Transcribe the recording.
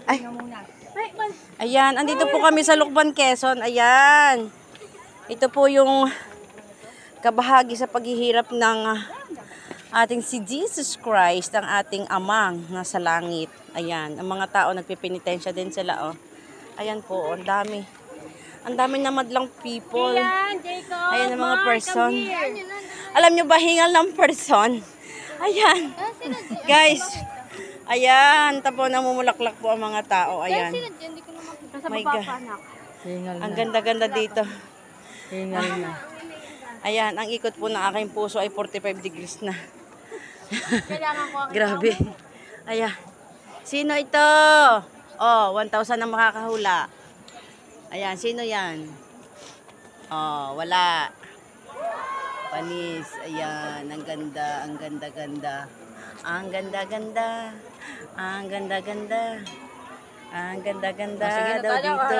Ay. Ayan, andito po kami sa Lukban, Quezon. Ayan. Ito po yung kabahagi sa paghihirap ng ating si Jesus Christ, ang ating amang nasa langit. Ayan, ang mga tao nagpipinitensya din sila, oh. Ayan po, ang dami. Ang dami na madlang people. Ayan ang mga person. Alam nyo ba, hingal ng person? Ayan. Guys. Ayan. Tapos namumulaklak po ang mga tao. Ayan. My God. Ang ganda-ganda dito. Hingal na. Ayan. Ang ikot po ng aking puso ay 45 degrees na. Grabe. Ayan. Sino ito? Oh, 1,000 na makakahula. Ayan, sino yan? Oh, wala. Panis. Ayan, ang ganda, ang ganda-ganda. Ang ganda-ganda. Ang ganda-ganda. Ang ganda-ganda daw dito.